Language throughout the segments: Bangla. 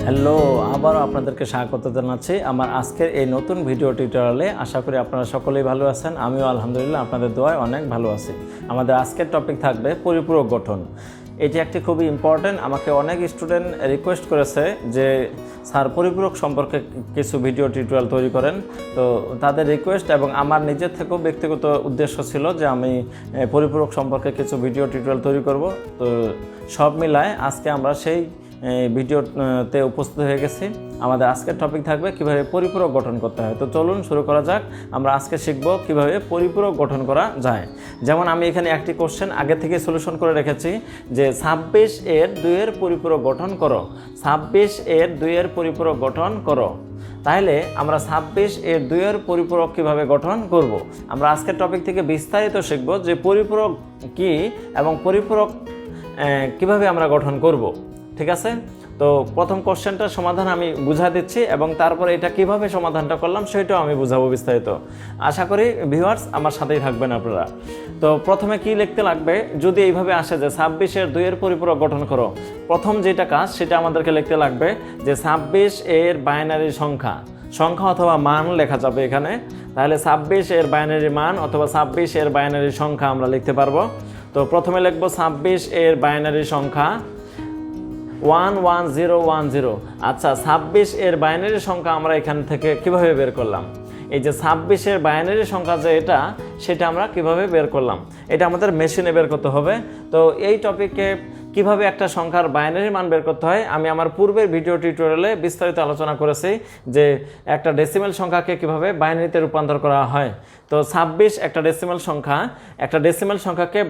হ্যালো, আবারও আপনাদেরকে স্বাগত জানাচ্ছি আমার আজকের এই নতুন ভিডিও টিউটোরিয়ালে। আশা করি আপনারা সকলেই ভালো আছেন। আমিও আলহামদুলিল্লাহ আপনাদের দোয়ায় অনেক ভালো আছি। আমাদের আজকের টপিক থাকবে পরিপূরক গঠন। এটি একটি খুবই ইম্পর্টেন্ট। আমাকে অনেক স্টুডেন্ট রিকোয়েস্ট করেছে যে স্যার পরিপূরক সম্পর্কে কিছু ভিডিও টিউটোরিয়াল তৈরি করেন। তো তাদের রিকোয়েস্ট এবং আমার নিজের থেকেও ব্যক্তিগত উদ্দেশ্য ছিল যে আমি পরিপূরক সম্পর্কে কিছু ভিডিও টিউটোরিয়াল তৈরি করব। তো সব মিলায় আজকে আমরা সেই ভিডিওতে উপস্থিত হয়ে গেছি। আমাদের আজকের টপিক থাকবে কিভাবে পরিপূরক গঠন করতে হয়। তো চলুন শুরু করা যাক। আমরা আজকে শিখব কিভাবে পরিপূরক গঠন করা যায়। যেমন আমি এখানে একটি কোশ্চেন আগে থেকে সলিউশন করে রেখেছি যে 26 এর 2 এর পরিপূরক গঠন করো। 26 এর 2 এর পরিপূরক গঠন করো। তাহলে আমরা 26 এর 2 এর পরিপূরক কিভাবে গঠন করব। আমরা আজকের টপিক থেকে বিস্তারিত শিখব যে পরিপূরক কি এবং পরিপূরক কিভাবে আমরা গঠন করব। ঠিক আছে, তো প্রথম কোশ্চেনটার সমাধান আমি বুঝা দিচ্ছি এবং তারপরে এটা কিভাবে সমাধানটা করলাম সেটাও আমি বুঝাবো বিস্তারিত। আশা করি ভিউয়ার্স আমার সাথেই থাকবেন আপনারা। তো প্রথমে কি লিখতে লাগবে, যদি এইভাবে আসে যে 26 এর 2 এর পরিপূরক গঠন করো, প্রথম যেটা কাজ সেটা আমাদেরকে লিখতে লাগবে যে 26 এর বাইনারি সংখ্যা অথবা মান লেখা যাবে এখানে। তাহলে 26 এর বাইনারি মান অথবা 26 এর বাইনারি সংখ্যা আমরা লিখতে পারবো। তো প্রথমে লিখবো 26 এর বাইনারি সংখ্যা 11010। আচ্ছা, 26 এর বাইনারি সংখ্যা আমরা এখান থেকে কিভাবে বের করলাম? এই যে 26 এর বাইনারি সংখ্যা যে সেটা আমরা কিভাবে বের করলাম, এটা আমাদের মেশিনে বের করতে হবে। তো এই টপিকে কিভাবে একটা সংখ্যার বাইনারি মান বের করতে হয় আমি আমার পূর্বের ভিডিও টিউটোরিয়ালে বিস্তারিত আলোচনা করেছি যে একটা ডেসিমেল সংখ্যাকে কিভাবে বাইনারিতে রূপান্তর করা হয়। তো 26 একটা ডেসিমেল সংখ্যাকে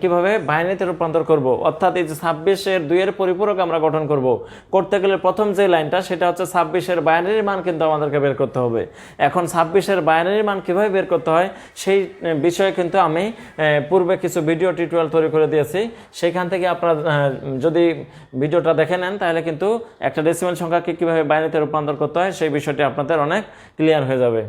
কিভাবে বাইনারিতে রূপান্তর করব, অর্থাৎ এই যে 26 এর 2 এর পরিপূরক আমরা গঠন করতে গেলে প্রথম যে লাইনটা সেটা হচ্ছে 26 এর বাইনারি মান কিন্তু আমাদেরকে বের করতে হবে। এখন 26 এর বাইনারি মান কিভাবে বের করতে হয় সেই বিষয়ে কিন্তু আমি পূর্বে কিছু ভিডিও টিউটোরিয়াল তৈরি করে দিয়েছি। সেখান থেকে আপনারা যদি ভিডিওটা দেখে নেন তাহলে কিন্তু একটা ডেসিমেল সংখ্যাকে কিভাবে বাইনারিতে রূপান্তর করতে হয় সেই বিষয়টি আপনাদের অনেক ক্লিয়ার হয়ে যাবে।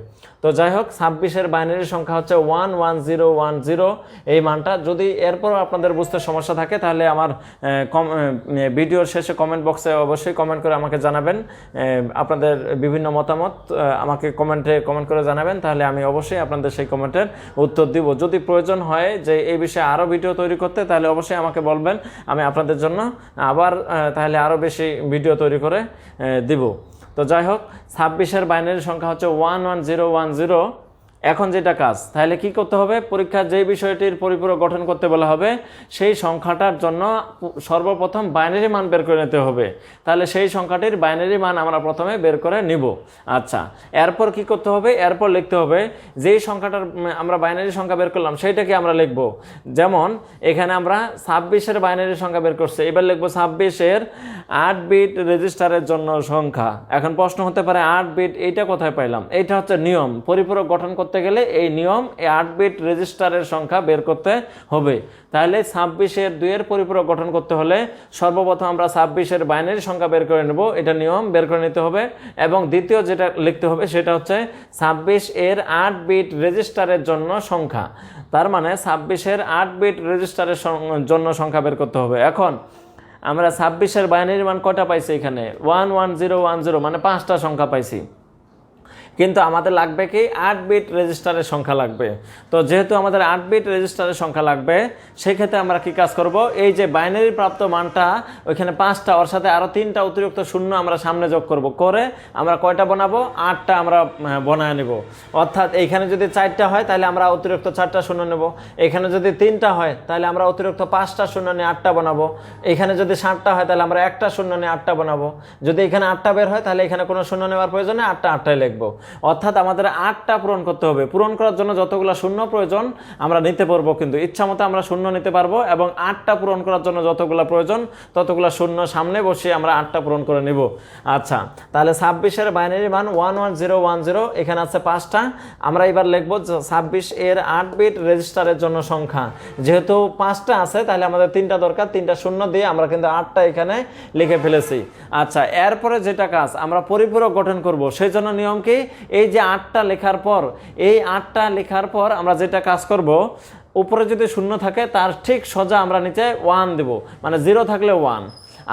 তো যাই হোক, 26 এর বাইনারি সংখ্যা হচ্ছে 11010 এই মানটা। যদি এরপর আপনাদের বুঝতে সমস্যা থাকে তাহলে আমার ভিডিওর শেষে কমেন্ট বক্সে অবশ্যই কমেন্ট করে আমাকে জানাবেন। আপনাদের বিভিন্ন মতামত আমাকে কমেন্ট করে জানাবেন, তাহলে আমি অবশ্যই আপনাদের সেই কমেন্টের উত্তর দিব। যদি প্রয়োজন হয় যে এই বিষয়ে আরও ভিডিও তৈরি করতে তাহলে অবশ্যই আমাকে বলবেন, আমি আপনাদের জন্য আবার তাহলে আরও বেশি ভিডিও তৈরি করে দিব। তো যাই হোক, 26 এর বাইনারি সংখ্যা হচ্ছে 11010। এখন যেটা কাজ, তাহলে কি করতে হবে, পরীক্ষার যে বিষয়টির পরিপূরক গঠন করতে বলা হবে সেই সংখ্যাটার জন্য সর্বপ্রথম বাইনারি মান বের করে নিতে হবে। তাহলে সেই সংখ্যাটির বাইনারি মান আমরা প্রথমে বের করে নিব। আচ্ছা, এরপর কি করতে হবে, এরপর লিখতে হবে যেই সংখ্যাটার আমরা বাইনারি সংখ্যা বের করলাম সেইটাকে আমরা লিখব। যেমন এখানে আমরা 26 এর বাইনারি সংখ্যা বের করছি, এবার লিখবো 26 এর 8 বিট রেজিস্টারের জন্য সংখ্যা। এখন প্রশ্ন হতে পারে 8 বিট এইটা কোথায় পাইলাম? এইটা হচ্ছে নিয়ম, পরিপূরক গঠন করতে গেলে এই নিয়ম, এই 8 বিট রেজিস্টারের সংখ্যা বের করতে হবে। তাহলে 26 এর 2 এর পরিপূরক গঠন করতে হলে সর্বপ্রথম আমরা 26 এর বাইনারি সংখ্যা বের করে নেব, এটা নিয়ম বের করে নিতে হবে। এবং দ্বিতীয় যেটা লিখতে হবে সেটা হচ্ছে 26 এর 8 বিট রেজিস্টারের জন্য সংখ্যা। তার মানে 26 এর 8 বিট রেজিস্টারের জন্য সংখ্যা বের করতে হবে। এখন আমরা 26 এর বাইনারি মান কয়টা পাইছি? এখানে 11010 মানে 5টা সংখ্যা পাইছি, কিন্তু আমাদের লাগবে কি 8 বিট রেজিস্টারের সংখ্যা লাগবে। তো যেহেতু আমাদের 8 বিট রেজিস্টারের সংখ্যা লাগবে, সেক্ষেত্রে আমরা কি কাজ করব, এই যে বাইনারি প্রাপ্ত মানটা ওইখানে 5টা, ওর সাথে আরও 3টা অতিরিক্ত শূন্য আমরা সামনে যোগ করব, করে আমরা কয়টা বানাবো? 8টা আমরা বানায় নেব। অর্থাৎ এইখানে যদি 4টা হয় তাহলে আমরা অতিরিক্ত 4টা শূন্য নেব, এখানে যদি 3টা হয় তাহলে আমরা অতিরিক্ত 5টা শূন্য নিয়ে 8টা বানাবো, এখানে যদি 7টা হয় তাহলে আমরা একটা শূন্য নিয়ে 8টা বানাবো, যদি এখানে 8টা বের হয় তাহলে এখানে কোনো শূন্য নেওয়ার প্রয়োজন নেই, 8টাই লিখবো। অর্থাৎ আমাদের 8টা পূরণ করতে হবে। পূরণ করার জন্য যতগুলো শূন্য প্রয়োজন আমরা নিতে পারবো, কিন্তু ইচ্ছা মতো আমরা শূন্য নিতে পারবো, এবং 8টা পূরণ করার জন্য যতগুলো প্রয়োজন ততগুলো শূন্য সামনে বসিয়ে আমরা 8টা পূরণ করে নিব। আচ্ছা, তাহলে 26 এর বাইনারি মান 11010, এখানে আছে 5টা। আমরা এবার লিখবো 26 এর 8 বিট রেজিস্টারের জন্য সংখ্যা। যেহেতু 5টা আছে তাহলে আমাদের 3টা দরকার, 3টা শূন্য দিয়ে আমরা কিন্তু 8টা এখানে লিখে ফেলেছি। আচ্ছা, এরপরে যেটা কাজ, আমরা পরিপূরক গঠন করব, সেই জন্য নিয়ম কি, এই যে 8টা লেখার পর আমরা যেটা কাজ করব, উপরে যদি শূন্য থাকে তার ঠিক সোজা আমরা নিচে 1 দেব, মানে 0 থাকলে 1,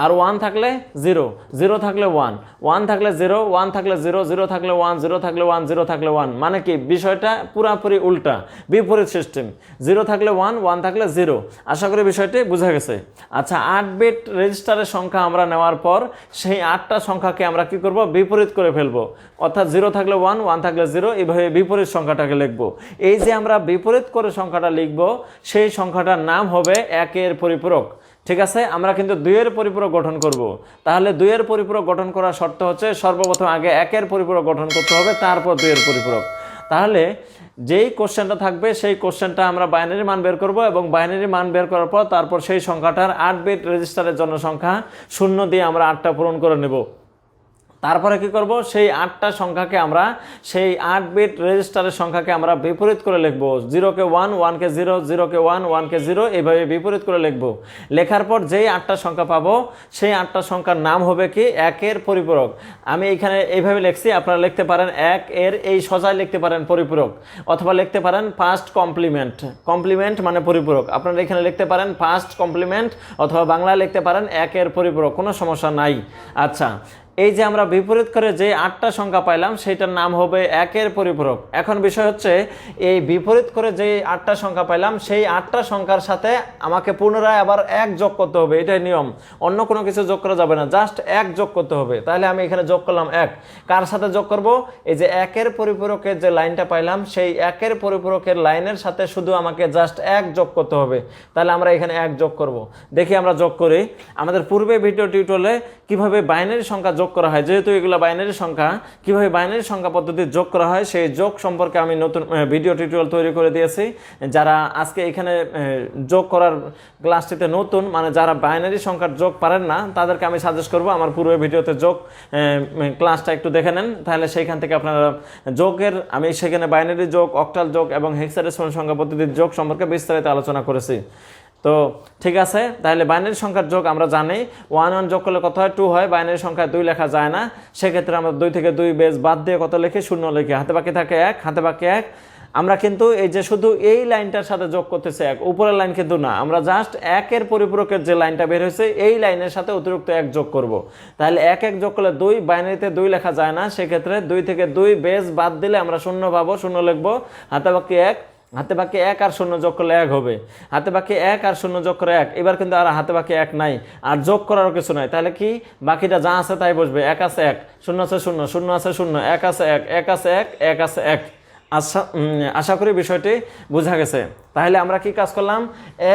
আর 1 থাকলে 0, 0 থাকলে 1, 1 থাকলে 0, 1 থাকলে 0, 0 থাকলে 1, 0 থাকলে 1, 0 থাকলে 1, মানে কি বিষয়টা পুরাপুরি উল্টা, বিপরীত সিস্টেম। 0 থাকলে 1, 1 থাকলে 0। আশা করি বিষয়টি বোঝা গেছে। আচ্ছা, 8 বিট রেজিস্টারের সংখ্যা আমরা নেওয়ার পর সেই 8টা সংখ্যাকে আমরা কি করব, বিপরীত করে ফেলবো। অর্থাৎ 0 থাকলে 1, 1 থাকলে 0, এইভাবে বিপরীত সংখ্যাটাকে লিখবো। এই যে আমরা বিপরীত করে সংখ্যাটা লিখবো, সেই সংখ্যাটার নাম হবে 1 এর পরিপূরক। ঠিক আছে, আমরা কিন্তু 2 এর পরিপূরক গঠন করব। তাহলে 2 এর পরিপূরক গঠন করার শর্ত হচ্ছে সর্বপ্রথম আগে 1 এর পরিপূরক গঠন করতে হবে, তারপর 2 এর পরিপূরক। তাহলে যেই কোশ্চেনটা থাকবে সেই কোশ্চেনটা আমরা বাইনারি মান বের করব, এবং বাইনারি মান বের করার পর তারপর সেই সংখ্যাটার 8 বিট রেজিস্টারের জন্য সংখ্যা 0 দিয়ে আমরা 8টা পূরণ করে নেব। তারপরে কি করব, সেই 8টা সংখ্যাকে আমরা সেই 8 বিট রেজিস্টারের সংখ্যাকে আমরা বিপরীত করে লিখব। 0 কে 1, 1 কে 0, 0 কে 1, 1 কে 0, এইভাবে বিপরীত করে লিখব। লেখার পর যেই 8টা সংখ্যা পাবো সেই 8টা সংখ্যার নাম হবে কি, 1 এর পরিপূরক। আমি এখানে এইভাবে লিখছি, আপনারা লিখতে পারেন 1 এর এই সজায় লিখতে পারেন পরিপূরক, অথবা লিখতে পারেন ফার্স্ট কমপ্লিমেন্ট। কমপ্লিমেন্ট মানে পরিপূরক, আপনারা এখানে লিখতে পারেন ফার্স্ট কমপ্লিমেন্ট, অথবা বাংলায় লিখতে পারেন 1 এর পরিপূরক, কোনো সমস্যা নাই। আচ্ছা, এই যে আমরা বিপরীত করে যে 8টা সংখ্যা পাইলাম সেটার নাম হবে 1 এর পরিপূরক। এখন বিষয় হচ্ছে, এই বিপরীত করে যে 8টা সংখ্যা পাইলাম সেই 8টা সংখ্যার সাথে আমাকে পুনরায় আবার 1 যোগ করতে হবে, এটাই নিয়ম। অন্য কোনো কিছু যোগ করা যাবে না, জাস্ট 1 যোগ করতে হবে। তাহলে আমি এখানে যোগ করলাম 1। কার সাথে যোগ করব, এই যে 1 এর পরিপূরকের যে লাইনটা পাইলাম সেই 1 এর পরিপূরকের লাইনের সাথে শুধু আমাকে জাস্ট 1 যোগ করতে হবে। তাহলে আমরা এখানে 1 যোগ করব। দেখি আমরা যোগ করি। আমাদের পূর্বে ভিডিও টিউটোরিয়ালে কিভাবে বাইনারি সংখ্যা যোগ করা হয়, যেহেতু এগুলো বাইনারি সংখ্যা, কিভাবে বাইনারি সংখ্যা পদ্ধতি যোগ করা হয় সেই যোগ সম্পর্কে আমি নতুন ভিডিও টিউটোরিয়াল তৈরি করে দিয়েছি। যারা আজকে এখানে যোগ করার ক্লাসটিতে নতুন, মানে যারা বাইনারি সংখ্যার যোগ পারেন না, তাদেরকে আমি সাজেস্ট করব আমার পূর্বে ভিডিওতে যোগ ক্লাসটা একটু দেখে নেন। তাহলে সেইখান থেকে আপনারা যোগের, আমি সেখানে বাইনারি যোগ, অক্টাল যোগ এবং হেক্সাডেসিমাল সংখ্যা পদ্ধতির যোগ সম্পর্কে বিস্তারিত আলোচনা করেছি। তো ঠিক আছে, তাহলে বাইনারি সংখ্যার যোগ আমরা জানি 1 1 যোগ করলে কত হয়, 2 হয়। বাইনারি সংখ্যায় 2 লেখা যায় না, সেক্ষেত্রে আমরা 2 থেকে 2 বেস বাদ দিয়ে কত লিখি, 0 লিখি। হাতে বাকি থাকে 1, হাতে বাকি 1। আমরা কিন্তু এই যে শুধু এই লাইনটার সাথে যোগ করতেছি 1, উপরের লাইন কিন্তু না, আমরা জাস্ট 1 এর পরিপূরকের যে লাইনটা বের হয়েছে এই লাইনের সাথে অতিরিক্ত 1 যোগ করব। তাহলে 1 1 যোগ করলে 2, বাইনারিতে 2 লেখা যায় না, সেক্ষেত্রে 2 থেকে 2 বেস বাদ দিলে আমরা 0 পাবো, 0 লিখবো। হাতে বাকি 1, হাতে বাকি 1 আর 0 যোগ করলে 1 হবে। হাতে বাকি 1 আর 0 যোগ করে 1, এবার কিন্তু আর হাতে বাকি 1 নাই, আর যোগ করারও কিছু নাই। তাহলে কি, বাকিটা যা আছে তাই বসবে। 1 আছে 1, 0 আছে 0, 0 আছে 0, 1 আছে 1, 1 আছে 1, 1 আছে 1। আশা করি বিষয়টি বোঝা গেছে। তাহলে আমরা কি কাজ করলাম,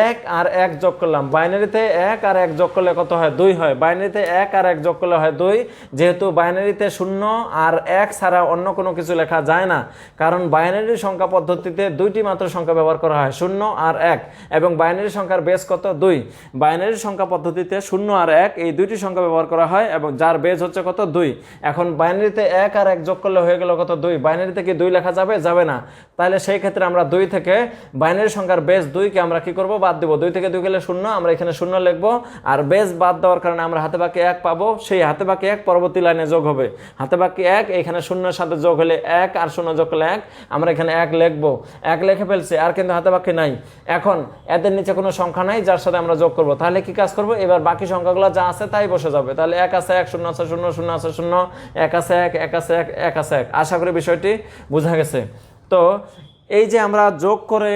1 আর 1 যোগ করলাম। বাইনারিতে 1 আর 1 যোগ করলে কত হয়, 2 হয়। বাইনারিতে 1 আর 1 যোগ করলে হয় 2। যেহেতু বাইনারিতে 0 আর 1 ছাড়া অন্য কোনো কিছু লেখা যায় না, কারণ বাইনারি সংখ্যা পদ্ধতিতে 2টি মাত্র সংখ্যা ব্যবহার করা হয়, 0 আর 1, এবং বাইনারি সংখ্যার বেস কত, 2। বাইনারি সংখ্যা পদ্ধতিতে 0 আর 1 এই 2টি সংখ্যা ব্যবহার করা হয়, এবং যার বেস হচ্ছে কত, 2। এখন বাইনারিতে 1 আর 1 যোগ করলে হয়ে গেল কত, 2। বাইনারিতে কি 2 লেখা যাবে, যাবে না। তাহলে সেই ক্ষেত্রে আমরা 2 থেকে বাইনারি সংখ্যার বেস 2 কে আমরা কি করব, বাদ দেব। 2 থেকে 2 গেলে 0, আমরা এখানে 0 লিখবো। আর বেস বাদ দেওয়ার কারণে আমরা হাতে বাকি 1 পাবো, সেই হাতে বাকি 1 পরবর্তী লাইনে যোগ হবে। হাতে বাকি 1 এখানে 0 এর সাথে যোগ হলে 1, আর 0 যোগ করলে 1, আমরা এখানে 1 লিখবো। 1 লিখে ফেলছি, আর কিন্তু হাতে বাকি নাই। এখন এদের নিচে কোনো সংখ্যা নাই যার সাথে আমরা যোগ করব। তাহলে কি কাজ করব, এবার বাকি সংখ্যাগুলো যা আছে তাই বসে যাবে। তাহলে 1 আছে 1, 0 আছে 0, 0 আছে 0, 1 আছে 1, 1 আছে 1, 1 আছে 1। আশা করি বিষয়টি বোঝা গেছে। তো এই যে আমরা যোগ করে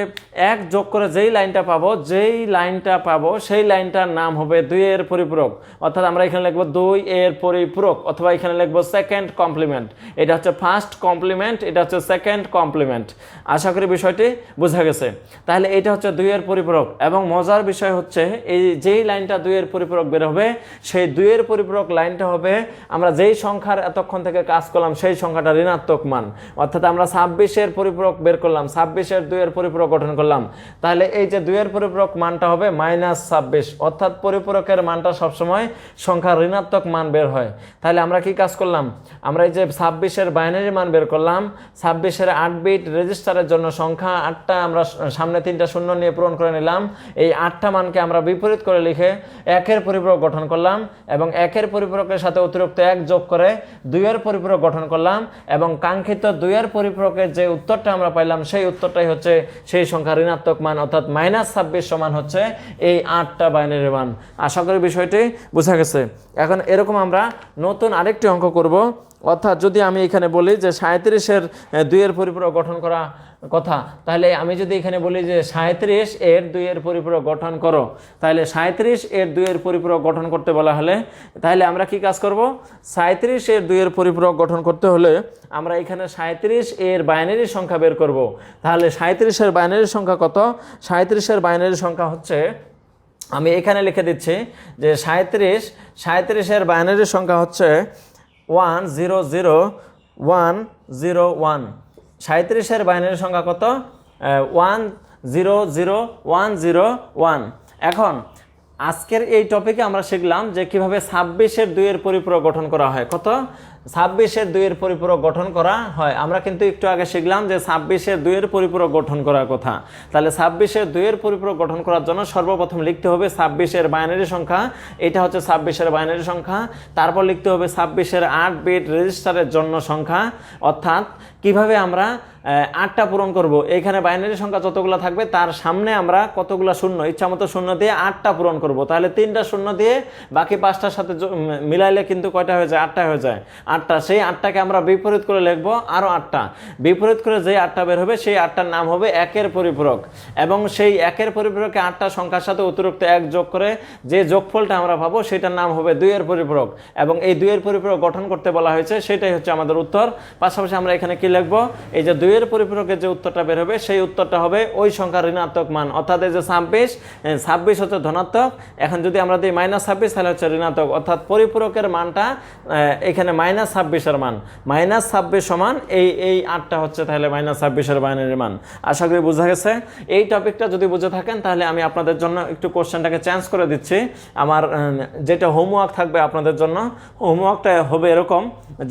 1 যোগ করে যেই লাইনটা পাবো সেই লাইনটার নাম হবে 2 এর পরিপূরক। অর্থাৎ আমরা এখানে লিখবো 2 এর পরিপূরক, অথবা এখানে লিখবো সেকেন্ড কমপ্লিমেন্ট। এটা হচ্ছে ফার্স্ট কমপ্লিমেন্ট, এটা হচ্ছে সেকেন্ড কমপ্লিমেন্ট। আশা করি বিষয়টি বোঝা গেছে। তাহলে এটা হচ্ছে 2 এর পরিপূরক, এবং মজার বিষয় হচ্ছে এই যেই লাইনটা 2 এর পরিপূরক বের হবে সেই 2 এর পরিপূরক লাইনটা হবে আমরা যেই সংখ্যার এতক্ষণ থেকে কাজ করলাম সেই সংখ্যাটা ঋণাত্মক মান। অর্থাৎ আমরা 26 এর পরিপূরক বের করলাম, 26 এর 2 এর পরিপূরক গঠন করলাম। তাহলে এই যে 2 এর পরিপূরক মানটা হবে -26, অর্থাৎ পরিপূরকের মানটা সবসময় সংখ্যার ঋণাত্মক মান বের হয়। তাহলে আমরা কি কাজ করলাম, আমরা এই যে 26 এর বাইনারি মান বের করলাম। 26 এর 8 বিট রেজিস্টারের জন্য সংখ্যা 8টা আমরা সামনে 3টা শূন্য নিয়ে পূরণ করে নিলাম। এই 8টা মানকে আমরা বিপরীত করে লিখে 1 এর পরিপূরক গঠন করলাম, এবং 1 এর পরিপূরকের সাথে অতিরিক্ত 1 যোগ করে 2 এর পরিপূরক গঠন করলাম, এবং কাঙ্ক্ষিত 2 এর পরিপূরকের যে উত্তরটা আমরা পাইলাম সেই উত্তরটাই হচ্ছে সেই সংখ্যা ঋণাত্মক মান, অর্থাৎ -26 সমান হচ্ছে এই 8টা বাইনারি মান। আশা করি বিষয়টি বোঝা গেছে। এখন এরকম আমরা নতুন আরেকটি অঙ্ক করব, অর্থাৎ যদি আমি এখানে বলি যে 37-এর 2-এর পরিপূরক গঠন করা কথা, তাহলে আমি যদি এখানে বলি যে 37-এর 2-এর পরিপূরক গঠন করো, তাহলে 37-এর 2-এর পরিপূরক গঠন করতে বলা হলে তাহলে আমরা কি কাজ করব? 37-এর 2-এর পরিপূরক গঠন করতে হলে আমরা এখানে 37-এর বাইনারি সংখ্যা বের করব। তাহলে 37-এর বাইনারি সংখ্যা কত? 37-এর বাইনারি সংখ্যা হচ্ছে, আমি এখানে লিখে দিচ্ছি যে 37-এর বাইনারি সংখ্যা হচ্ছে 100-101। 37-এর বাইনারি সংখ্যা কত? 100-101। এখন আজকের এই টপিকে আমরা শিখলাম যে কিভাবে 26-এর 2-এর পরিপূরক গঠন করা হয়। কত? 26-এর 2-এর পরিপূরক গঠন করা হয়। আমরা কিন্তু একটু আগে শিখলাম যে 26-এর 2-এর পরিপূরক গঠন করার কথা। তাহলে 26-এর 2-এর পরিপূরক গঠন করার জন্য সর্বপ্রথম লিখতে হবে 26-এর বাইনারি সংখ্যা, এটা হচ্ছে 26-এর বাইনারি সংখ্যা। তারপর লিখতে হবে 26-এর 8 বিট রেজিস্টারের জন্য সংখ্যা, অর্থাৎ কিভাবে আমরা 8টা পূরণ করব। এইখানে বাইনারি সংখ্যা যতগুলো থাকবে তার সামনে আমরা কতগুলো শূন্য, ইচ্ছামতো শূন্য দিয়ে 8টা পূরণ করব। তাহলে 3টা শূন্য দিয়ে বাকি 5টার সাথে মিলাইলে কিন্তু কয়টা হয়ে যায়? 8টা হয়ে যায়। 8টা, সেই 8টাকে আমরা বিপরীত করে লিখবো আরও 8টা। বিপরীত করে যে 8টা বের হবে সেই 8টার নাম হবে 1-এর পরিপূরক, এবং সেই 1-এর পরিপূরকে 8টা সংখ্যার সাথে অতিরিক্ত 1 যোগ করে যে যোগফলটা আমরা পাবো সেটার নাম হবে 2-এর পরিপূরক, এবং এই 2-এর পরিপূরক গঠন করতে বলা হয়েছে, সেটাই হচ্ছে আমাদের উত্তর। পাশাপাশি আমরা এখানে কি লিখবো? এই যে 2-এর পরিপূরকের যে উত্তরটা বের হবে সেই উত্তরটা হবে ওই সংখ্যার ঋণাত্মক মান, অর্থাৎ এই যে 26 হচ্ছে ধনাত্মক, এখন যদি আমরা দিই -26 তাহলে হচ্ছে ঋণাত্মক, অর্থাৎ পরিপূরকের মানটা এখানে -26-এর মান। -26 সমান এই 8টা হচ্ছে তাহলে -26-এর বাইনারি মান। আশা করি বোঝা গেছে। এই টপিকটা যদি বুঝে থাকেন তাহলে আমি আপনাদের জন্য একটু কোশ্চেনটাকে চেঞ্জ করে দিচ্ছি। আমার যেটা হোমওয়ার্ক থাকবে আপনাদের জন্য, হোমওয়ার্কটা হবে এরকম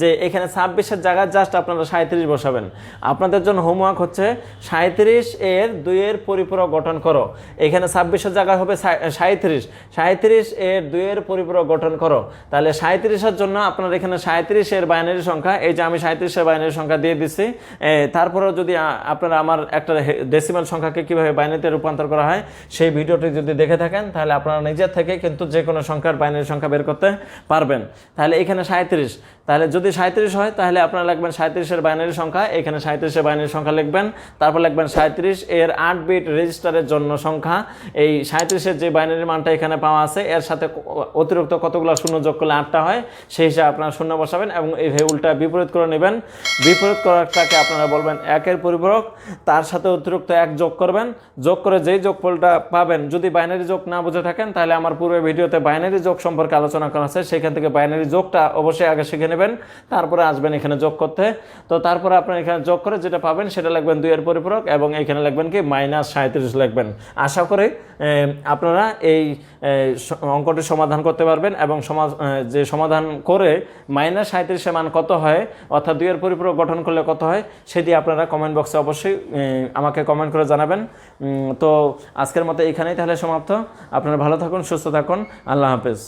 যে এখানে 26-এর জায়গায় জাস্ট আপনারা 37 বসাবেন। আপনাদের জন্য হোমওয়ার্ক হচ্ছে 37-এর 2-এর পরিপূরক গঠন করো। এখানে 26-এর জায়গায় হবে 37-এর 2-এর পরিপূরক গঠন করো। তাহলে 37-এর জন্য আপনার এখানে 37-এর বাইনারি সংখ্যা, এই যে আমি 37-এর বাইনারি সংখ্যা দিয়ে দিচ্ছি। তারপরেও যদি আপনারা আমার একটা ডেসিমাল সংখ্যাকে কীভাবে বাইনারিতে রূপান্তর করা হয় সেই ভিডিওটি যদি দেখে থাকেন তাহলে আপনারা নিজের থেকে কিন্তু যে কোনো সংখ্যার বাইনারি সংখ্যা বের করতে পারবেন। তাহলে এখানে 37, তাহলে যদি 37 হয় তাহলে আপনারা লিখবেন 37-এর বাইনারি সংখ্যা, এখানে 37-এর বাইনারি সংখ্যা লিখবেন, তারপর লিখবেন 37-এর 8 বিট রেজিস্টারের জন্য সংখ্যা। এই 37-এর যে বাইনারি মানটা এখানে পাওয়া আছে এর সাথে অতিরিক্ত কতগুলো শূন্য যোগ করলে 8টা হয়, সেই হিসাবে আপনারা শূন্য বসাবেন এবং এই উল্টা বিপরীত করে নেবেন। বিপরীত করাটাকে আপনারা বলবেন 1-এর পরিপূরক, তার সাথে অতিরিক্ত 1 যোগ করবেন, যোগ করে যেই যোগফলটা পাবেন, যদি বাইনারি যোগ না বুঝে থাকেন তাহলে আমার পূর্বে ভিডিওতে বাইনারি যোগ সম্পর্কে আলোচনা করা আছে, সেখান থেকে বাইনারি যোগটা অবশ্যই আগে শিখে নেবেন, তারপরে আসবেন এখানে যোগ করতে। তো তারপরে আপনারা এখানে যোগ করে যেটা পাবেন সেটা লিখবেন 2-এর পরিপূরক, এবং এখানে লিখবেন কি -37 লিখবেন। আশা করি আপনারা এই অঙ্কটি সমাধান করতে পারবেন, এবং যে সমাধান করে -37-এর মান কত হয়, অর্থাৎ 2-এর পরিপূরক গঠন করলে কত হয়, সেটি আপনারা কমেন্ট বক্সে অবশ্যই আমাকে কমেন্ট করে জানাবেন। তো আজকের মতো এখানেই তাহলে সমাপ্ত। আপনারা ভালো থাকুন, সুস্থ থাকুন, আল্লাহ হাফেজ।